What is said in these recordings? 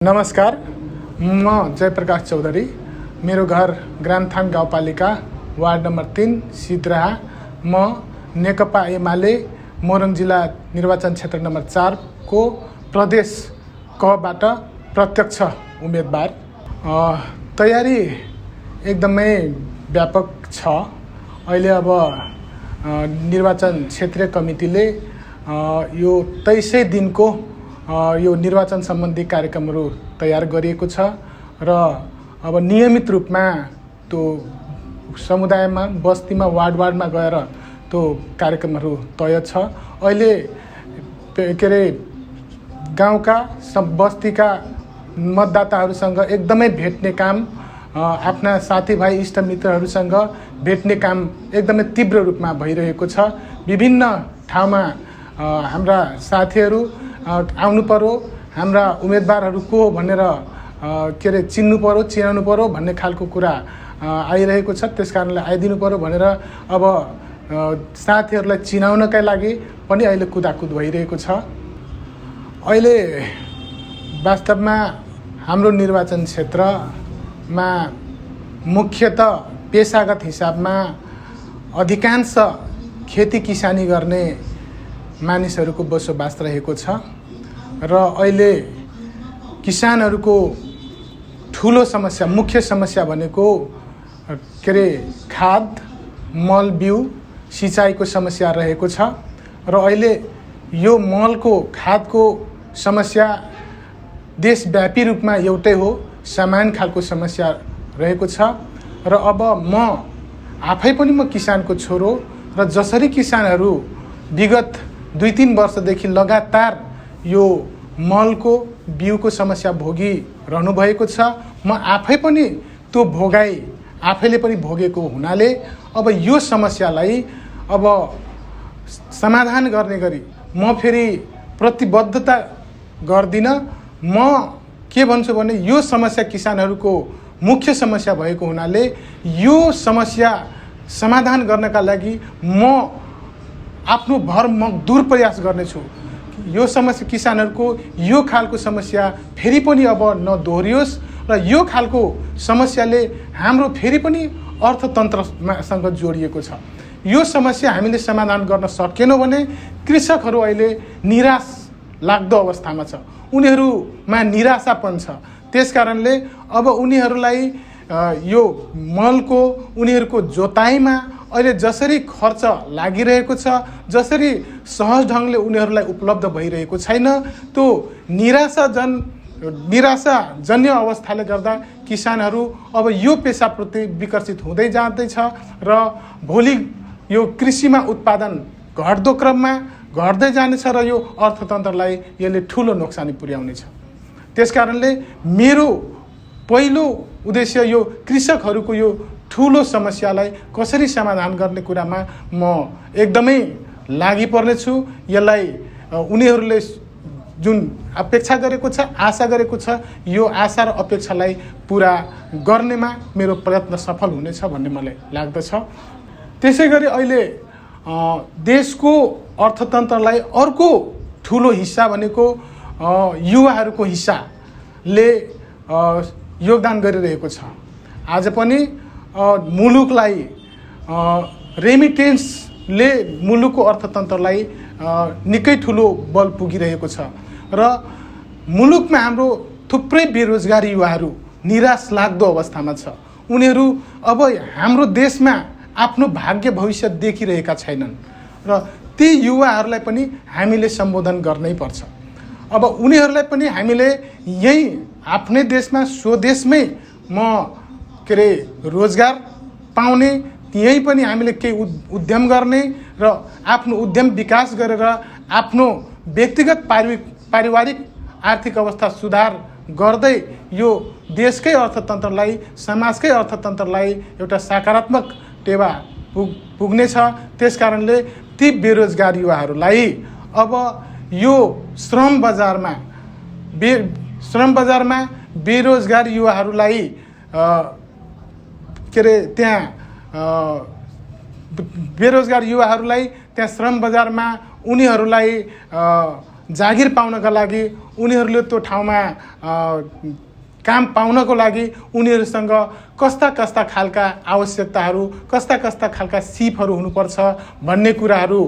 नमस्कार, म जयप्रकाश चौधरी। मेरो घर ग्रामथान गाउँपालिका वार्ड नम्बर 3 सिद्राहा। म नेकपा एमाले मोरङ जिल्ला निर्वाचन क्षेत्र नम्बर 4 को प्रदेश कबाट प्रत्यक्ष उम्मेदवार। तयारी एकदमै व्यापक छ। अहिले अब निर्वाचन क्षेत्रीय कमिटीले यो 23 दिनको यो निर्वाचन सम्बन्धी कार्यक्रमहरू तयार गरिएको छ र अब नियमित रूपमा त्यो समुदायमा, बस्तीमा, वार्डमा गएर त्यो कार्यक्रमहरू तय छ। अहिले के अरे गाउँका बस्तीका मतदाताहरूसँग एकदमै भेट्ने काम, आफ्ना साथीभाइ इष्टमित्रहरूसँग भेट्ने काम एकदमै तीव्र रूपमा भइरहेको छ। विभिन्न ठाउँमा हाम्रा साथीहरू आउनु पर्यो, हाम्रा उम्मेदवारहरू को भनेर के अरे चिन्नु पर्यो, चिनाउनु पर्यो भन्ने खालको कुरा आइरहेको छ। त्यस कारणले आइदिनु पर्यो भनेर अब साथीहरूलाई चिनाउनकै लागि पनि अहिले कुदाकुद भइरहेको छ। अहिले वास्तवमा हाम्रो निर्वाचन क्षेत्रमा मुख्यतः पेसागत हिसाबमा अधिकांश खेती किसानी गर्ने मानिसहरूको बसोबास रहेको छ र अहिले किसानहरूको ठुलो समस्या, मुख्य समस्या भनेको के अरे खाद, मल बिउ, सिँचाइको समस्या रहेको छ र अहिले यो मलको, खादको समस्या देशव्यापी रूपमा एउटै हो, समान खालको समस्या रहेको छ। र अब म आफै पनि म किसानको छोरो र जसरी किसानहरू विगत 2-3 वर्षदेखि लगातार यो मलको, बिउको समस्या भोगिरहनु भएको छ, म आफै पनि त्यो भोगाई आफैले पनि भोगेको हुनाले अब यो समस्यालाई अब समाधान गर्ने गरी म फेरि प्रतिबद्धता गर्दिनँ। म के भन्छु भने यो समस्या किसानहरूको मुख्य समस्या भएको हुनाले यो समस्या समाधान गर्नका लागि म आफ्नो भरमग्दुर प्रयास गर्नेछु। यो समस्या, किसानहरूको यो खालको समस्या फेरि पनि अब नदोहोरियोस् र यो खालको समस्याले हाम्रो फेरि पनि अर्थतन्त्रसँग जोडिएको छ। यो समस्या हामीले समाधान गर्न सकेनौँ भने कृषकहरू अहिले निराश लाग्दो अवस्थामा छ, उनीहरूमा निराशापन छ। त्यस कारणले अब उनीहरूलाई यो मलको, उनीहरूको जोताइमा अहिले जसरी खर्च लागिरहेको छ, जसरी सहज ढङ्गले उनीहरूलाई उपलब्ध भइरहेको छैन, त्यो निराशाजन्य अवस्थाले गर्दा किसानहरू अब यो पेसाप्रति विकसित हुँदै जाँदैछ र भोलि यो कृषिमा उत्पादन घट्दो क्रममा घट्दै जानेछ र यो अर्थतन्त्रलाई यसले ठुलो नोक्सानी पुर्याउनेछ। त्यस कारणले मेरो पहिलो उद्देश्य यो कृषकहरूको यो ठुलो समस्यालाई कसरी समाधान गर्ने कुरामा म एकदमै लागि पर्नेछु। यसलाई उनीहरूले जुन अपेक्षा गरेको छ, आशा गरेको छ, यो आशा र अपेक्षालाई पुरा गर्नेमा मेरो प्रयत्न सफल हुनेछ भन्ने मलाई लाग्दछ। त्यसै गरी अहिले देशको अर्थतन्त्रलाई अर्को ठुलो हिस्सा भनेको युवाहरूको हिस्साले योगदान गरिरहेको छ। आज पनि मुलुकलाई रेमिटेन्सले मुलुकको अर्थतन्त्रलाई निकै ठुलो बल पुगिरहेको छ र मुलुकमा हाम्रो थुप्रै बेरोजगार युवाहरू निराश लाग्दो अवस्थामा छ। उनीहरू अब हाम्रो देशमा आफ्नो भाग्य भविष्य देखिरहेका छैनन् र ती युवाहरूलाई पनि हामीले सम्बोधन गर्नै पर्छ। अब उनीहरूलाई पनि हामीले यही आफ्नै देशमा, स्वदेशमै के अरे रोजगार पाउने, यहीँ पनि हामीले केही उद्यम गर्ने र आफ्नो उद्यम विकास गरेर आफ्नो व्यक्तिगत पारिवारिक आर्थिक अवस्था सुधार गर्दै यो देशकै अर्थतन्त्रलाई, समाजकै अर्थतन्त्रलाई एउटा सकारात्मक टेवा पुग्नेछ। त्यस कारणले ती बेरोजगार युवाहरूलाई अब यो श्रम बजारमा बेरोजगार युवाहरूलाई के अरे त्यहाँ बेरोजगार युवाहरूलाई त्यहाँ श्रम बजारमा उनीहरूलाई जागिर पाउनका लागि उनीहरूले त्यो ठाउँमा काम पाउनको लागि उनीहरूसँग कस्ता कस्ता खालका आवश्यकताहरू कस्ता कस्ता खालका सिपहरू हुनुपर्छ भन्ने कुराहरू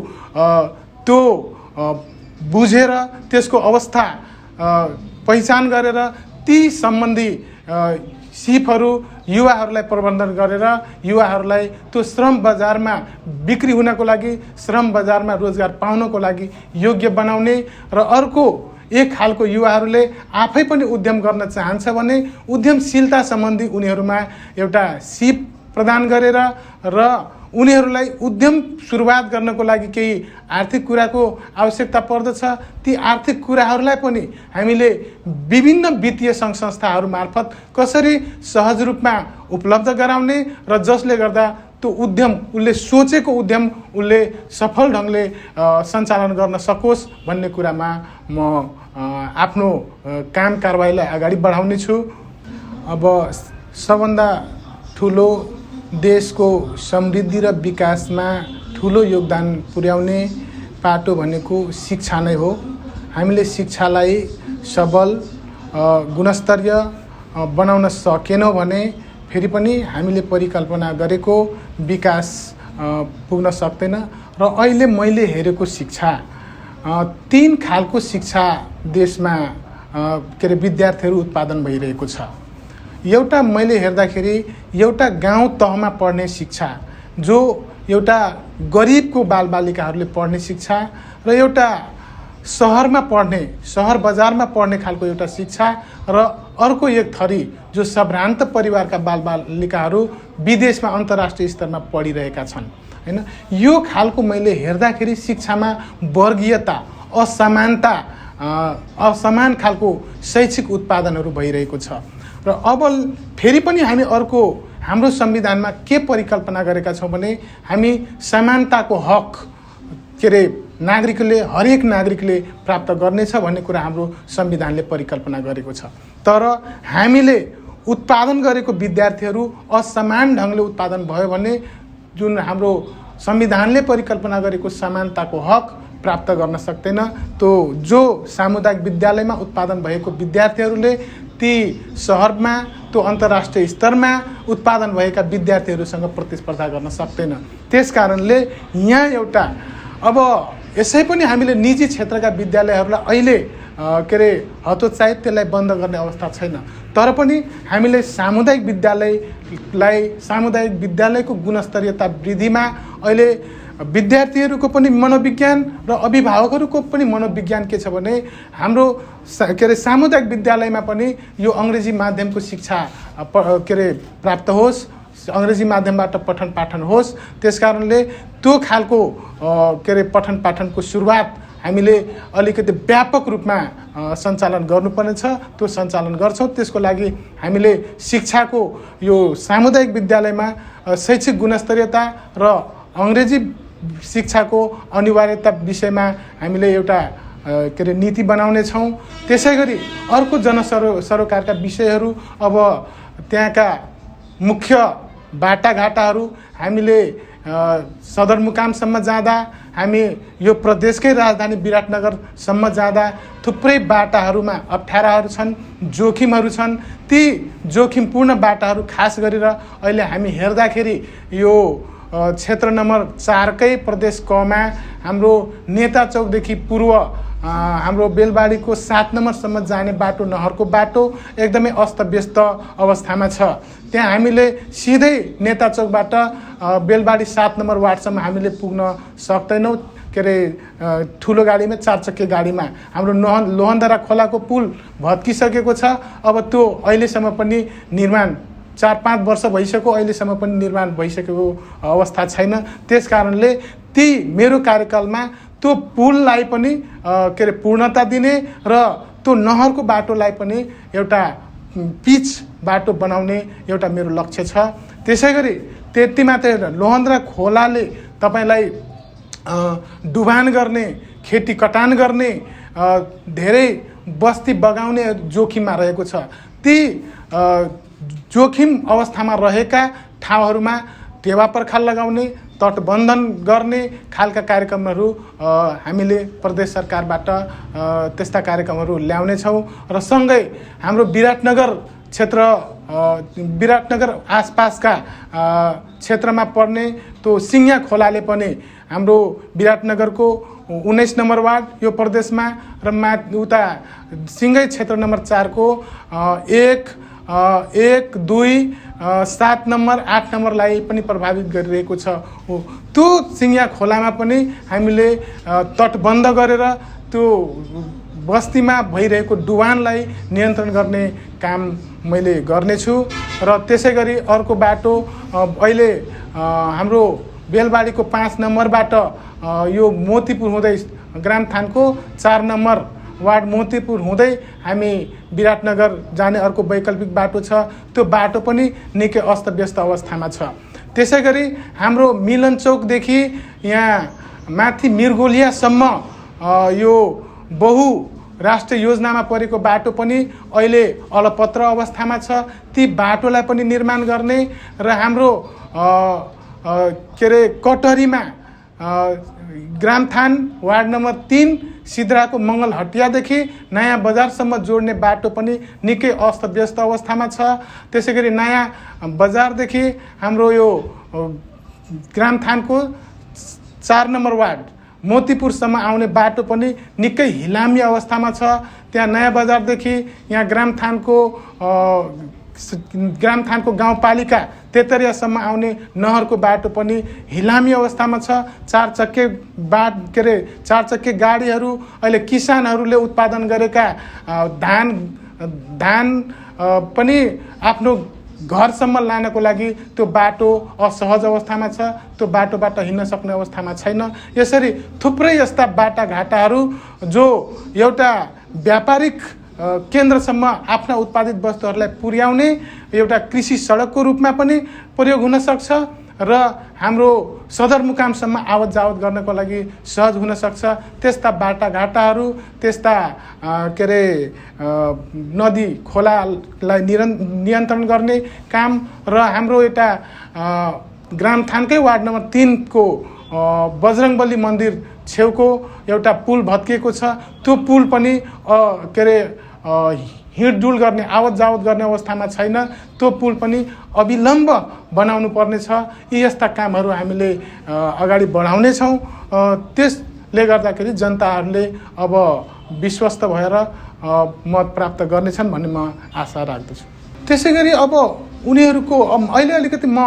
त्यो बुझेर त्यसको अवस्था पहिचान गरेर ती सम्बन्धी सिपहरू युवाहरूलाई प्रबन्धन गरेर युवाहरूलाई त्यो श्रम बजारमा बिक्री हुनको लागि श्रम बजारमा रोजगार पाउनको लागि योग्य बनाउने र अर्को एक खालको युवाहरूले आफै पनि उद्यम गर्न चाहन्छ भने उद्यमशीलता सम्बन्धी उनीहरूमा एउटा सिप प्रदान गरेर र उनीहरूलाई उद्यम सुरुवात गर्नको लागि केही आर्थिक कुराको आवश्यकता पर्दछ ती आर्थिक कुराहरूलाई पनि हामीले विभिन्न वित्तीय सङ्घ संस्थाहरू मार्फत कसरी सहज रूपमा उपलब्ध गराउने र जसले गर्दा त्यो उद्यम उसले सोचेको उद्यम उसले सफल ढङ्गले सञ्चालन गर्न सकोस् भन्ने कुरामा म आफ्नो काम कारबाहीलाई अगाडि बढाउने छु। अब सबभन्दा ठुलो देशको समृद्धि र विकासमा ठुलो योगदान पुर्याउने पाटो भनेको शिक्षा नै हो। हामीले शिक्षालाई सबल गुणस्तरीय बनाउन सकेनौँ भने फेरि पनि हामीले परिकल्पना गरेको विकास पुग्न सक्दैन। र अहिले मैले हेरेको शिक्षा 3 खालको शिक्षा देशमा विद्यार्थीहरू उत्पादन भइरहेको छ। एउटा मैले हेर्दाखेरि एउटा गाउँ तहमा पढ्ने शिक्षा जो एउटा गरिबको बालबालिकाहरूले पढ्ने शिक्षा र एउटा सहरमा पढ्ने सहर बजारमा पढ्ने खालको एउटा शिक्षा र अर्को एक थरी जो सम्भ्रान्त परिवारका बालबालिकाहरू विदेशमा अन्तर्राष्ट्रिय स्तरमा पढिरहेका छन् हैन। यो खालको मैले हेर्दाखेरि शिक्षामा वर्गीयता असमानता असमान खालको शैक्षिक उत्पादनहरू भइरहेको छ। र अब फेरि पनि हामी अर्को हाम्रो संविधानमा के परिकल्पना गरेका छौँ भने हामी समानताको हक नागरिकले हरेक नागरिकले प्राप्त गर्नेछ भन्ने कुरा हाम्रो संविधानले परिकल्पना गरेको छ। तर हामीले उत्पादन गरेको विद्यार्थीहरू असमान ढङ्गले उत्पादन भयो भने जुन हाम्रो संविधानले परिकल्पना गरेको समानताको हक प्राप्त गर्न सक्दैन। त्यो जो सामुदायिक विद्यालयमा उत्पादन भएको विद्यार्थीहरूले ती सहरमा त्यो अन्तर्राष्ट्रिय स्तरमा उत्पादन भएका विद्यार्थीहरूसँग प्रतिस्पर्धा गर्न सक्दैन। त्यसकारणले यहाँ एउटा अब यसै पनि हामीले निजी क्षेत्रका विद्यालयहरूलाई अहिले हतोत्साहित त्यसलाई बन्द गर्ने अवस्था छैन। तर पनि हामीले सामुदायिक विद्यालयको गुणस्तरीयता वृद्धिमा अहिले विद्यार्थीहरूको पनि मनोविज्ञान र अभिभावकहरूको पनि मनोविज्ञान के छ भने हाम्रो सामुदायिक विद्यालयमा पनि यो अङ्ग्रेजी माध्यमको शिक्षा प्राप्त होस्, अङ्ग्रेजी माध्यमबाट पठन पाठन होस्। त्यसकारणले त्यो खालको पठन पाठनको सुरुवात हामीले अलिकति व्यापक रूपमा सञ्चालन गर्नुपर्नेछ। त्यो सञ्चालन गर्छौँ। त्यसको लागि हामीले शिक्षाको यो सामुदायिक विद्यालयमा शैक्षिक गुणस्तरीयता र अङ्ग्रेजी शिक्षाको अनिवार्यता विषयमा हामीले एउटा नीति बनाउने छौँ। त्यसै गरी अर्को सरोकारका विषयहरू अब त्यहाँका मुख्य बाटाघाटाहरू हामीले सदरमुकामसम्म जाँदा हामी यो प्रदेशकै राजधानी विराटनगरसम्म जाँदा थुप्रै बाटाहरूमा अप्ठ्याराहरू छन्, जोखिमहरू छन्। ती जोखिमपूर्ण बाटाहरू खास गरेर अहिले हामी हेर्दाखेरि यो क्षेत्र नम्बर 4 कै प्रदेश कमा हाम्रो नेता चौकदेखि पूर्व हाम्रो बेलबाडीको 7 नम्बरसम्म जाने बाटो नहरको बाटो एकदमै अस्तव्यस्त अवस्थामा छ। त्यहाँ हामीले सिधै नेता चौकबाट बेलबाडी 7 नम्बर वार्डसम्म हामीले पुग्न सक्दैनौँ। ठुलो गाडीमा 4 चक्के गाडीमा हाम्रो लोहनधारा खोलाको पुल भत्किसकेको छ। अब त्यो अहिलेसम्म पनि निर्माण 4-5 वर्ष भइसक्यो, अहिलेसम्म पनि निर्माण भइसकेको अवस्था छैन। त्यसकारणले ती मेरो कार्यकालमा त्यो पुललाई पनि पूर्णता दिने र त्यो नहरको बाटोलाई पनि एउटा पिच बाटो बनाउने एउटा मेरो लक्ष्य छ। त्यसै गरी त्यति मात्रै होइन, लोहन्द्रा खोलाले तपाईँलाई डुबान गर्ने, खेती कटान गर्ने, धेरै बस्ती बगाउने जोखिममा रहेको छ। ती जोखिम अवस्थामा रहेका ठाउँहरूमा टेवा पर्खाल लगाउने, तटबन्धन गर्ने खालका कार्यक्रमहरू हामीले प्रदेश सरकारबाट त्यस्ता कार्यक्रमहरू ल्याउने छौँ र सँगै हाम्रो विराटनगर क्षेत्र विराटनगर आसपासका क्षेत्रमा पर्ने त्यो सिङ्या खोलाले पनि हाम्रो विराटनगरको 19 नम्बर वार्ड यो प्रदेशमा र उता सिङ्गै क्षेत्र नम्बर 4 को 1, 2, 7 नम्बर 8 नम्बरलाई पनि प्रभावित गरिरहेको छ। त्यो सिङ्या खोलामा पनि हामीले तटबन्ध गरेर त्यो बस्तीमा भइरहेको डुबानलाई नियन्त्रण गर्ने काम मैले गर्नेछु र त्यसै गरी अर्को बाटो अहिले हाम्रो बेलबारीको 5 नम्बरबाट यो मोतीपुर हुँदै ग्रामथानको 4 नम्बर वार्ड मोतीपुर हुँदै हामी विराटनगर जाने अर्को वैकल्पिक बाटो छ। त्यो बाटो पनि निकै अस्तव्यस्त अवस्थामा छ। त्यसै गरी हाम्रो मिलन चौकदेखि यहाँ माथि मिर्गोलियासम्म यो बहु राष्ट्रिय योजनामा परेको बाटो पनि अहिले अलपत्र अवस्थामा छ। ती बाटोलाई पनि निर्माण गर्ने र हाम्रो कटहरीमा ग्रामथान वार्ड नम्बर 3 सिद्राको मङ्गलहटियादेखि नयाँ बजारसम्म जोड्ने बाटो पनि निकै अस्तव्यस्त अवस्थामा छ। त्यसै गरी नयाँ बजारदेखि हाम्रो यो ग्रामथानको 4 नम्बर वार्ड मोतीपुरसम्म आउने बाटो पनि निकै हिलामी अवस्थामा छ। त्यहाँ नयाँ बजारदेखि यहाँ ग्रामथानको गाउँपालिका तेतरियासम्म आउने नहरको बाटो पनि हिलामी अवस्थामा छ। 4 चक्के गाडीहरू अहिले किसानहरूले उत्पादन गरेका धान पनि आफ्नो घरसम्म लानको लागि त्यो बाटो असहज अवस्थामा छ। त्यो बाटोबाट हिँड्न सक्ने अवस्थामा छैन। यसरी थुप्रै यस्ता बाटाघाटाहरू जो एउटा व्यापारिक केन्द्रसम्म आफ्ना उत्पादित वस्तुहरूलाई पुर्याउने एउटा कृषि सडकको रूपमा पनि प्रयोग हुन सक्छ र हाम्रो सदरमुकामसम्म आवत जावत गर्नको लागि सहज हुन सक्छ। त्यस्ता बाटाघाटाहरू त्यस्ता नदी खोलालाई नियन्त्रण गर्ने काम र हाम्रो एउटा ग्रामथानकै वार्ड नम्बर 3 को बजरङबली मन्दिर छेउको एउटा पुल भत्किएको छ। त्यो पुल पनि हिँडडुल गर्ने आवत जावत गर्ने अवस्थामा छैन। त्यो पुल पनि अविलम्ब बनाउनु पर्नेछ। यी यस्ता कामहरू हामीले अगाडि बढाउनेछौँ। त्यसले गर्दाखेरि जनताहरूले अब विश्वस्त भएर मत प्राप्त गर्नेछन् भन्ने म आशा राख्दछु। त्यसै गरी अब उनीहरूको अहिले अलिकति म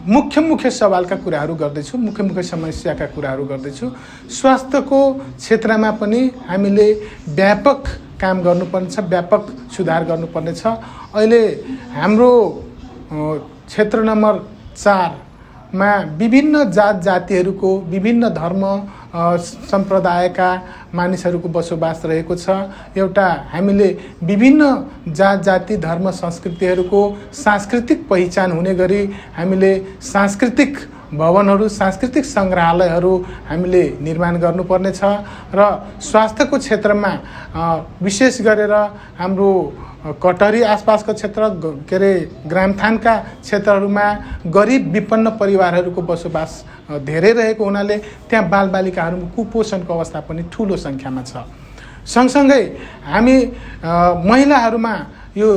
मुख्य सवालका कुराहरू गर्दैछु, मुख्य समस्याका कुराहरू गर्दैछु। स्वास्थ्यको क्षेत्रमा पनि हामीले व्यापक काम गर्नुपर्नेछ, व्यापक सुधार गर्नुपर्नेछ। अहिले हाम्रो क्षेत्र नम्बर 4 मा विभिन्न जात जातिहरूको विभिन्न धर्म सम्प्रदायका मानिसहरूको बसोबास रहेको छ। एउटा हामीले विभिन्न जात जाति धर्म संस्कृतिहरूको सांस्कृतिक पहिचान हुने गरी हामीले सांस्कृतिक भवनहरू सांस्कृतिक सङ्ग्रहालयहरू हामीले निर्माण गर्नुपर्नेछ र स्वास्थ्यको क्षेत्रमा विशेष गरेर हाम्रो कटहरी आसपासको क्षेत्र ग्रामथानका क्षेत्रहरूमा गरिब विपन्न परिवारहरूको बसोबास धेरै रहेको हुनाले त्यहाँ बालबालिकाहरूमा कुपोषणको अवस्था पनि ठुलो सङ्ख्यामा छ। सँगसँगै हामी महिलाहरूमा यो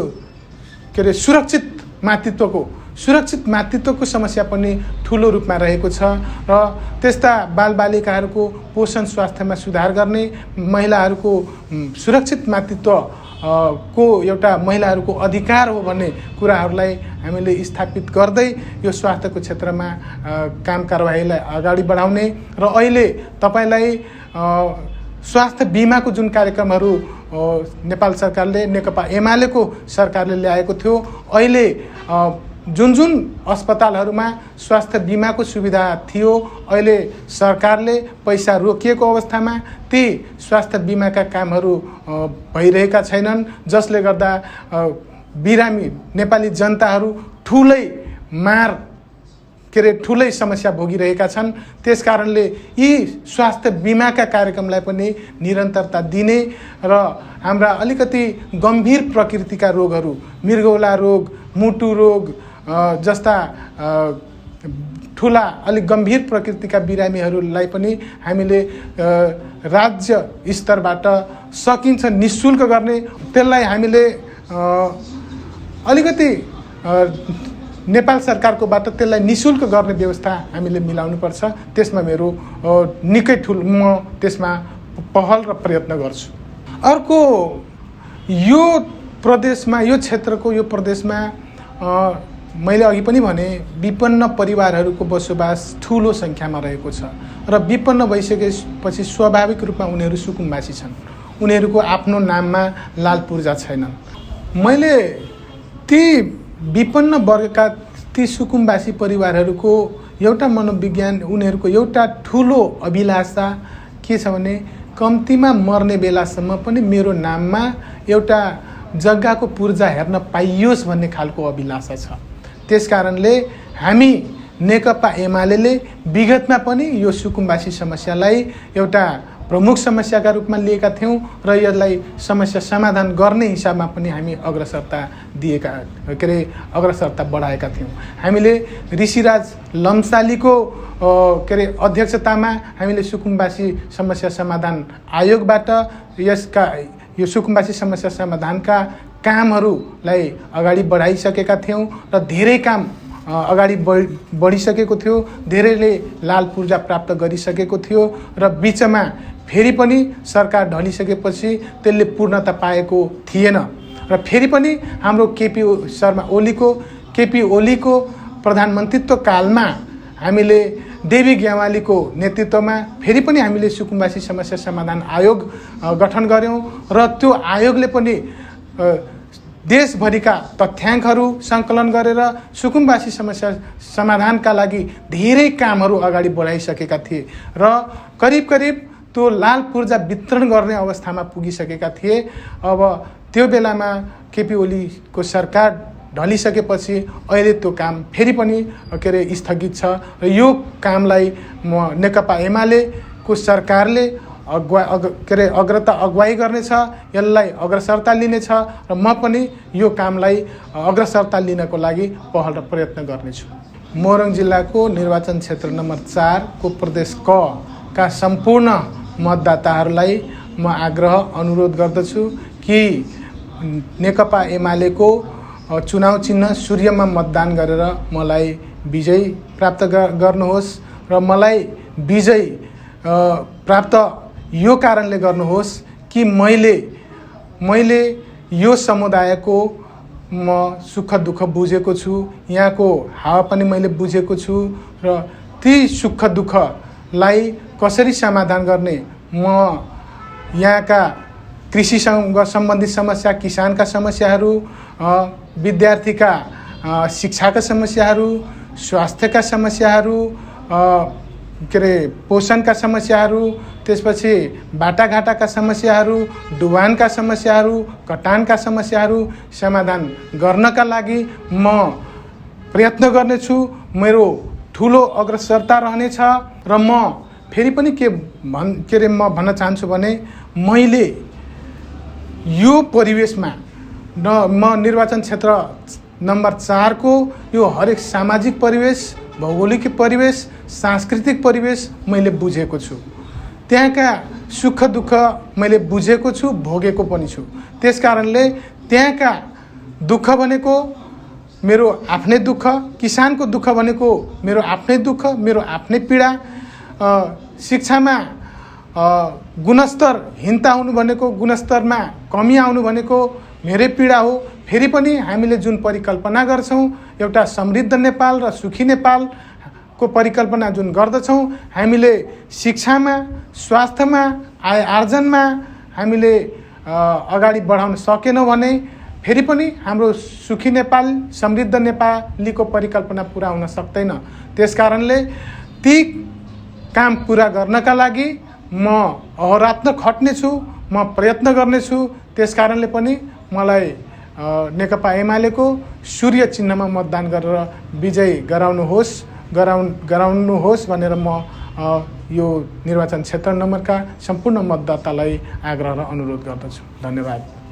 सुरक्षित मातृत्वको समस्या पनि ठुलो रूपमा रहेको छ र त्यस्ता बालबालिकाहरूको पोषण स्वास्थ्यमा सुधार गर्ने महिलाहरूको सुरक्षित मातृत्व को एउटा महिलाहरूको अधिकार हो भन्ने कुराहरूलाई हामीले स्थापित गर्दै यो स्वास्थ्यको क्षेत्रमा काम कारबाहीलाई अगाडि बढाउने र अहिले तपाईलाई स्वास्थ्य बिमाको जुन कार्यक्रमहरू नेपाल सरकारले नेकपा एमालेको सरकारले ल्याएको थियो, अहिले जुन अस्पतालहरूमा स्वास्थ्य बिमाको सुविधा थियो अहिले सरकारले पैसा रोकिएको अवस्थामा ती स्वास्थ्य बिमाका कामहरू भइरहेका छैनन्, जसले गर्दा बिरामी नेपाली जनताहरू ठुलै समस्या भोगिरहेका छन्। त्यसकारणले यी स्वास्थ्य बिमाका कार्यक्रमलाई पनि निरन्तरता दिने र हाम्रा अलिकति गम्भीर प्रकृतिका रोगहरू मृगौला रोग, मुटु रोग जस्ता ठुला अलिक गम्भीर प्रकृतिका बिरामीहरूलाई पनि हामीले राज्य स्तरबाट सकिन्छ निःशुल्क गर्ने, त्यसलाई हामीले अलिकति नेपाल सरकारकोबाट त्यसलाई निःशुल्क गर्ने व्यवस्था हामीले मिलाउनुपर्छ। त्यसमा मेरो निकै म त्यसमा पहल र प्रयत्न गर्छु। अर्को यो प्रदेशमा, यो क्षेत्रको यो प्रदेशमा मैले अघि पनि भने विपन्न परिवारहरूको बसोबास ठुलो सङ्ख्यामा रहेको छ र विपन्न भइसकेपछि स्वाभाविक रूपमा उनीहरू सुकुम्बासी छन्। उनीहरूको आफ्नो नाममा लाल पूर्जा छैन। मैले ती विपन्न वर्गका ती सुकुम्बासी परिवारहरूको एउटा मनोविज्ञान, उनीहरूको एउटा ठुलो अभिलाषा के छ भने कम्तीमा मर्ने बेलासम्म पनि मेरो नाममा एउटा जग्गाको पूर्जा हेर्न पाइयोस् भन्ने खालको अभिलाषा छ। त्यसकारणले हामी नेकपा एमाले विगतमा पनि यो सुकुम्बासी समस्यालाई एउटा प्रमुख समस्याका रूपमा लिएका थियौँ र यसलाई समस्या समाधान गर्ने हिसाबमा पनि हामी अग्रसरता बढाएका थियौँ। हामीले ऋषिराज लम्सालीको अध्यक्षतामा हामीले सुकुम्बासी समस्या समाधान आयोगबाट यो सुकुम्बासी समस्या समाधानका कामहरूलाई अगाडि बढाइसकेका थियौँ र धेरै काम अगाडि बढिसकेको थियो। धेरैले लाल पूर्जा प्राप्त गरिसकेको थियो र बिचमा फेरि पनि सरकार ढलिसकेपछि त्यसले पूर्णता पाएको थिएन र फेरि पनि हाम्रो केपी ओलीको प्रधानमन्त्रीत्व कालमा हामीले देवी ग्यावालीको नेतृत्वमा फेरि पनि हामीले सुकुम्बासी समस्या समाधान आयोग गठन गऱ्यौँ र त्यो आयोगले पनि देशभरिका तथ्याङ्कहरू सङ्कलन गरेर सुकुम्बासी समस्या समाधानका लागि धेरै कामहरू अगाडि बढाइसकेका थिए र करिब त्यो लाल पूर्जा वितरण गर्ने अवस्थामा पुगिसकेका थिए। अब त्यो बेलामा केपी ओलीको सरकार ढलिसकेपछि अहिले त्यो काम फेरि पनि स्थगित छ र यो कामलाई नेकपा एमालेको सरकारले अग्वाई गर्नेछ, यसलाई अग्रसरता लिनेछ र म पनि यो कामलाई अग्रसरता लिनको लागि पहल र प्रयत्न गर्नेछु। मोरङ जिल्लाको निर्वाचन क्षेत्र नम्बर 4 को प्रदेश क का सम्पूर्ण मतदाताहरूलाई म अनुरोध गर्दछु कि नेकपा एमालेको चुनाव चिन्ह सूर्यमा मतदान गरेर मलाई विजय प्राप्त गर्नुहोस् र मलाई विजय प्राप्त यो कारणले गर्नुहोस् कि मैले यो समुदायको म सुख दुःख बुझेको छु, यहाँको हावापानी मैले बुझेको छु र ती सुख दुःखलाई कसरी समाधान गर्ने, म यहाँका कृषिसँग सम्बन्धित समस्या, किसानका समस्याहरू, विद्यार्थीका शिक्षाका समस्याहरू, स्वास्थ्यका समस्याहरू, पोषणका समस्याहरू, त्यसपछि बाटाघाटाका समस्याहरू, डुबानका समस्याहरू, कटानका समस्याहरू समाधान गर्नका लागि म प्रयत्न गर्नेछु। मेरो ठुलो अग्रसरता रहनेछ र म फेरि पनि म भन्न चाहन्छु भने मैले यो परिवेशमा म निर्वाचन क्षेत्र नम्बर 4 को यो हरेक सामाजिक परिवेश, भौगोलिक परिवेश, सांस्कृतिक परिवेश मैले बुझेको छु। त्यहाँका सुख दुःख मैले बुझेको छु, भोगेको पनि छु। त्यसकारणले त्यहाँका दुःख भनेको मेरो आफ्नै दुःख, किसानको दुःख भनेको मेरो आफ्नै दुःख, मेरो आफ्नै पीडा, शिक्षामा गुणस्तरहीनता हुनु भनेको, गुणस्तरमा कमी आउनु भनेको मेरै पीडा हो। फेरि पनि हामीले जुन परिकल्पना गर्छौँ, एउटा समृद्ध नेपाल र सुखी नेपालको परिकल्पना जुन गर्दछौँ, हामीले शिक्षामा, स्वास्थ्यमा, आय आर्जनमा हामीले अगाडि बढाउन सकेनौँ भने फेरि पनि हाम्रो सुखी नेपाल, समृद्ध नेपालीको परिकल्पना पुरा हुन सक्दैन। त्यसकारणले ती काम पुरा गर्नका लागि म अहोरात्र खट्नेछु, म प्रयत्न गर्नेछु। त्यसकारणले पनि मलाई नेकपा एमालेको सूर्य चिन्हमा मतदान गरेर विजय गराउनुहोस् भनेर म यो निर्वाचन क्षेत्र नम्बरका सम्पूर्ण मतदातालाई आग्रह र अनुरोध गर्दछु। धन्यवाद।